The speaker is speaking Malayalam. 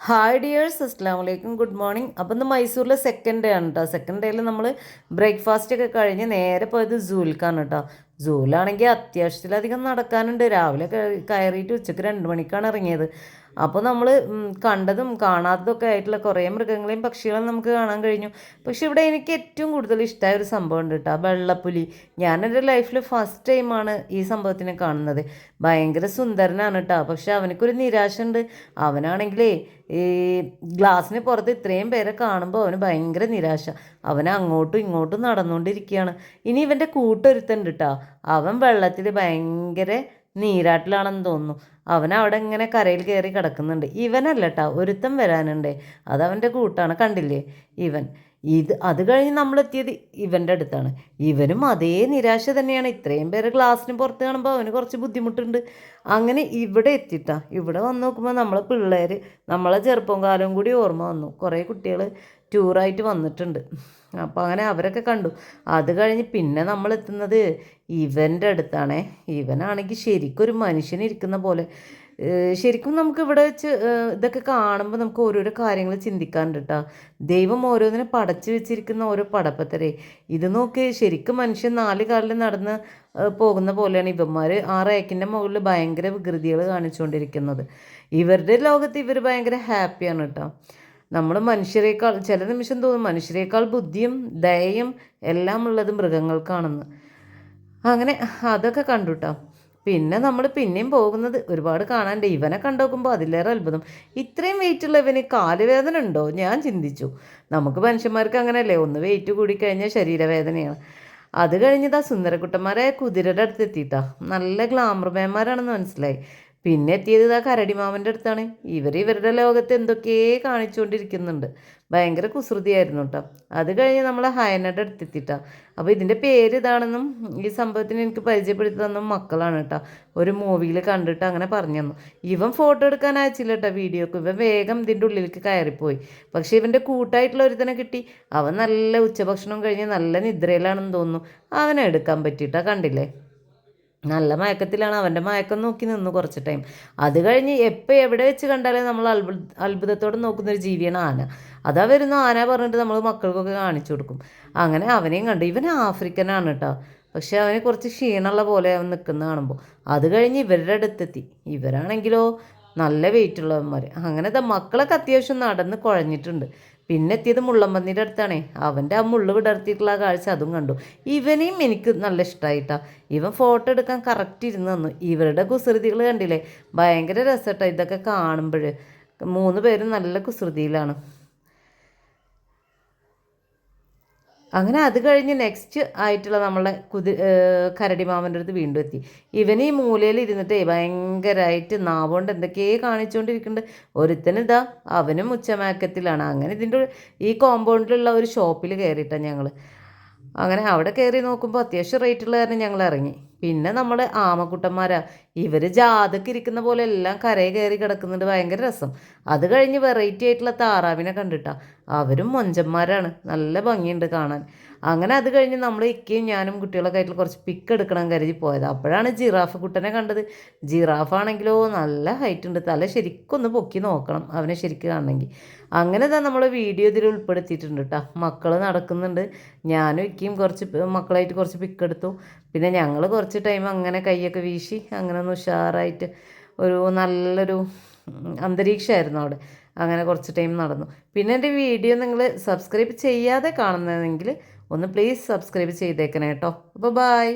ഹായ് ഡിയേഴ്സ്, അസ്സാം വലൈക്കും, ഗുഡ് മോർണിംഗ്. അപ്പം ഇന്ന് മൈസൂരിലെ സെക്കൻഡ് ഡേ ആണ് കേട്ടോ. സെക്കൻഡ് ഡേയിൽ നമ്മൾ ബ്രേക്ക്ഫാസ്റ്റ് ഒക്കെ കഴിഞ്ഞ് നേരെ പോയത് സൂവിലേക്കാണ് കേട്ടോ. സൂവിലാണെങ്കിൽ അത്യാവശ്യത്തിലധികം നടക്കാനുണ്ട്. രാവിലെ കയറിയിട്ട് ഉച്ചയ്ക്ക് 2 മണിക്കാണ് ഇറങ്ങിയത്. അപ്പോൾ നമ്മൾ കണ്ടതും കാണാത്തതൊക്കെ ആയിട്ടുള്ള കുറേ മൃഗങ്ങളെയും പക്ഷികളെയും നമുക്ക് കാണാൻ കഴിഞ്ഞു. പക്ഷെ ഇവിടെ എനിക്ക് ഏറ്റവും കൂടുതൽ ഇഷ്ടമായ ഒരു സംഭവം ഉണ്ട് കേട്ടോ, വെള്ളപ്പുലി. ഞാൻ എൻ്റെ ലൈഫിൽ ഫസ്റ്റ് ടൈമാണ് ഈ സംഭവത്തിനെ കാണുന്നത്. ഭയങ്കര സുന്ദരനാണ് കേട്ടോ. പക്ഷെ അവനക്കൊരു നിരാശ ഉണ്ട്. അവനാണെങ്കിലേ ഈ ഗ്ലാസ്സിന് പുറത്ത് ഇത്രയും പേരെ കാണുമ്പോൾ അവന് ഭയങ്കര നിരാശ. അവൻ അങ്ങോട്ടും ഇങ്ങോട്ടും നടന്നുകൊണ്ടിരിക്കുകയാണ്. ഇനി ഇവൻ്റെ കൂട്ടൊരുത്തുണ്ട് കേട്ടോ. അവൻ വെള്ളത്തിൽ ഭയങ്കര നീരാട്ടിലാണെന്ന് തോന്നുന്നു. അവൻ അവിടെ ഇങ്ങനെ കരയിൽ കയറി കിടക്കുന്നുണ്ട്. ഇവനല്ല കേട്ടോ, ഒരുത്തൻ വരാനുണ്ട്. അതവൻ്റെ കൂട്ടാണ്, കണ്ടില്ലേ ഇവൻ. അത് കഴിഞ്ഞ് നമ്മളെത്തിയത് ഇവൻ്റെ അടുത്താണ്. ഇവനും അതേ നിരാശ തന്നെയാണ്. ഇത്രയും പേര് ഗ്ലാസ്സിന് പുറത്ത് കാണുമ്പോൾ അവന് കുറച്ച് ബുദ്ധിമുട്ടുണ്ട്. അങ്ങനെ ഇവിടെ എത്തിയിട്ടാ. ഇവിടെ വന്ന് നോക്കുമ്പോൾ നമ്മളെ പിള്ളേർ, നമ്മളെ ചെറുപ്പം കാലവും കൂടി ഓർമ്മ വന്നു. കുറേ കുട്ടികൾ ടൂറായിട്ട് വന്നിട്ടുണ്ട്. അപ്പോൾ അങ്ങനെ അവരൊക്കെ കണ്ടു. അത് കഴിഞ്ഞ് പിന്നെ നമ്മൾ എത്തുന്നത് ഇവൻ്റെ അടുത്താണേ. ഇവനാണെങ്കിൽ ശരിക്കും ഒരു മനുഷ്യനിരിക്കുന്ന പോലെ. ശരിക്കും നമുക്ക് ഇവിടെ വെച്ച് ഇതൊക്കെ കാണുമ്പോൾ നമുക്ക് ഓരോരോ കാര്യങ്ങൾ ചിന്തിക്കാനുണ്ട് കേട്ടോ. ദൈവം ഓരോന്നിനെ പടച്ചു വെച്ചിരിക്കുന്ന ഓരോ പടപ്പത്തരേ. ഇത് നോക്കി ശരിക്കും മനുഷ്യൻ 4 കാലിൽ നടന്ന് പോകുന്ന പോലെയാണ് ഇവന്മാർ 6 ഏക്കിൻ്റെ മുകളിൽ ഭയങ്കര വികൃതികൾ കാണിച്ചുകൊണ്ടിരിക്കുന്നത്. ഇവരുടെ ലോകത്ത് ഇവർ ഭയങ്കര ഹാപ്പിയാണ് കേട്ടോ. നമ്മൾ മനുഷ്യരെക്കാൾ ചില നിമിഷം തോന്നും മനുഷ്യരെക്കാൾ ബുദ്ധിയും ദയയും എല്ലാം ഉള്ളത് മൃഗങ്ങൾക്കാണെന്ന്. അങ്ങനെ അതൊക്കെ കണ്ടു കേട്ടോ. പിന്നെ നമ്മൾ പിന്നെയും പോകുന്നത് ഒരുപാട് കാണാണ്ട്. ഇവനെ കണ്ടു നോക്കുമ്പോൾ അതിലേറെ അത്ഭുതം. ഇത്രയും വെയിറ്റുള്ള ഇവന് കാലുവേദന ഉണ്ടോ ഞാൻ ചിന്തിച്ചു. നമുക്ക് മനുഷ്യന്മാർക്ക് അങ്ങനെയല്ലേ, ഒന്ന് വെയിറ്റ് കൂടിക്കഴിഞ്ഞാൽ ശരീരവേദനയാണ്. അത് കഴിഞ്ഞതാ സുന്ദരക്കുട്ടന്മാരെ കുതിരയുടെ അടുത്ത് എത്തിയിട്ടാ. നല്ല ഗ്ലാമർ മാന്മാരാണെന്ന് മനസ്സിലായി. പിന്നെ എത്തിയത് ഇതാ കരടിമാമൻ്റെ അടുത്താണ്. ഇവരുടെ ലോകത്ത് എന്തൊക്കെയേ കാണിച്ചുകൊണ്ടിരിക്കുന്നുണ്ട്. ഭയങ്കര കുസൃതിയായിരുന്നു കേട്ടോ. അത് കഴിഞ്ഞ് നമ്മൾ ഹയനയുടെ അടുത്തെത്തിയിട്ടാ. അപ്പോൾ ഇതിൻ്റെ പേര് ഇതാണെന്നും ഈ സംഭവത്തിന് എനിക്ക് പരിചയപ്പെടുത്തി തന്നും മക്കളാണ് കേട്ടോ. ഒരു മൂവിയിൽ കണ്ടിട്ട് അങ്ങനെ പറഞ്ഞു തന്നു. ഇവൻ ഫോട്ടോ എടുക്കാൻ അയച്ചില്ല കേട്ടോ, വീഡിയോക്ക്. ഇവൻ വേഗം ഇതിൻ്റെ ഉള്ളിലേക്ക് കയറിപ്പോയി. പക്ഷേ ഇവൻ്റെ കൂട്ടായിട്ടുള്ള ഒരുത്തനെ കിട്ടി. അവൻ നല്ല ഉച്ചഭക്ഷണം കഴിഞ്ഞ് നല്ല നിദ്രയിലാണെന്ന് തോന്നുന്നു. അവനെ എടുക്കാൻ പറ്റിയിട്ടാ, കണ്ടില്ലേ. നല്ല മയക്കത്തിലാണ്. അവൻ്റെ മയക്കം നോക്കി നിന്നു കുറച്ച് ടൈം. അത് കഴിഞ്ഞ് എപ്പോൾ എവിടെ വെച്ച് കണ്ടാലും നമ്മൾ അത്ഭുതത്തോടെ നോക്കുന്നൊരു ജീവിയാണ് ആന. അതാ വരുന്ന ആന പറഞ്ഞിട്ട് നമ്മൾ മക്കൾക്കൊക്കെ കാണിച്ചു കൊടുക്കും. അങ്ങനെ അവനെയും കണ്ടു. ഇവൻ ആഫ്രിക്കനാണ് കേട്ടോ. പക്ഷെ അവന് കുറച്ച് ക്ഷീണമുള്ള പോലെ അവൻ നിൽക്കുന്ന കാണുമ്പോൾ. അത് കഴിഞ്ഞ് ഇവരുടെ അടുത്തെത്തി. ഇവരാണെങ്കിലോ നല്ല വെയിറ്റുള്ളവന്മാർ. അങ്ങനത്തെ മക്കളൊക്കെ അത്യാവശ്യം നടന്ന് കുഴഞ്ഞിട്ടുണ്ട്. പിന്നെ എത്തിയത് മുള്ളമ്പന്നിയുടെ അടുത്താണേ. അവൻ്റെ ആ മുള്ള് വിടർത്തിയിട്ടുള്ള കാഴ്ച അതും കണ്ടു. ഇവനെയും എനിക്ക് നല്ല ഇഷ്ടമായിട്ടാ. ഇവൻ ഫോട്ടോ എടുക്കാൻ കറക്റ്റ് ഇരുന്ന് തന്നു. ഇവരുടെ കുസൃതികൾ കണ്ടില്ലേ, ഭയങ്കര രസമായിട്ടാ ഇതൊക്കെ കാണുമ്പോൾ. 3 പേരും നല്ല കുസൃതിയിലാണ്. അങ്ങനെ അത് കഴിഞ്ഞ് നെക്സ്റ്റ് ആയിട്ടുള്ള നമ്മളെ കരടിമാമൻ്റെ അടുത്ത് വീണ്ടും എത്തി. ഇവന് ഈ മൂലയിൽ ഇരുന്നിട്ടേ ഭയങ്കരമായിട്ട് നാവുകൊണ്ട് എന്തൊക്കെയോ കാണിച്ചുകൊണ്ടിരിക്കുന്നുണ്ട്. ഒരുത്തനിതാ അവനും ഉച്ചമയക്കത്തിലാണ്. അങ്ങനെ ഇതിൻ്റെ ഈ കോമ്പൗണ്ടിലുള്ള ഒരു ഷോപ്പിൽ കയറിയിട്ടാണ് ഞങ്ങൾ. അങ്ങനെ അവിടെ കയറി നോക്കുമ്പോൾ അത്യാവശ്യം റേറ്റുള്ള കാരണം ഞങ്ങൾ ഇറങ്ങി. പിന്നെ നമ്മൾ ആമക്കുട്ടന്മാരാ. ഇവർ ജാതക്ക് ഇരിക്കുന്ന പോലെ എല്ലാം കരയിൽ കയറി കിടക്കുന്നുണ്ട്. ഭയങ്കര രസം. അത് കഴിഞ്ഞ് വെറൈറ്റി ആയിട്ടുള്ള താറാവിനെ കണ്ടിട്ടാ. അവരും മൊഞ്ചന്മാരാണ്. നല്ല ഭംഗിയുണ്ട് കാണാൻ. അങ്ങനെ അത് കഴിഞ്ഞ് നമ്മൾ ഇക്കയും ഞാനും കുട്ടികളൊക്കെ ആയിട്ട് കുറച്ച് പിക്ക് എടുക്കണം കരുതി പോയത്. അപ്പോഴാണ് ജിറാഫ് കുട്ടനെ കണ്ടത്. ജിറാഫാണെങ്കിലോ നല്ല ഹൈറ്റ് ഉണ്ട്. തല ശരിക്കൊന്ന് പൊക്കി നോക്കണം അവനെ ശരിക്കും കാണണമെങ്കിൽ. അങ്ങനെ തന്നെ നമ്മൾ വീഡിയോ ഇതിൽ ഉൾപ്പെടുത്തിയിട്ടുണ്ട് കേട്ടോ. മക്കൾ നടക്കുന്നുണ്ട്. ഞാനും ഇക്കയും കുറച്ച് മക്കളായിട്ട് കുറച്ച് പിക്ക് എടുത്തു. പിന്നെ ഞങ്ങൾ കുറച്ച് ടൈം അങ്ങനെ കൈയൊക്കെ വീശി അങ്ങനെ ഒന്ന് ഉഷാറായിട്ട് ഒരു നല്ലൊരു അന്തരീക്ഷമായിരുന്നു അവിടെ. അങ്ങനെ കുറച്ച് ടൈം നടന്നു. പിന്നെ എൻ്റെ വീഡിയോ നിങ്ങൾ സബ്സ്ക്രൈബ് ചെയ്യാതെ കാണുന്നതെങ്കിൽ ഒന്ന് പ്ലീസ് സബ്സ്ക്രൈബ് ചെയ്തേക്കണേ കേട്ടോ. അപ്പോൾ ബായ്.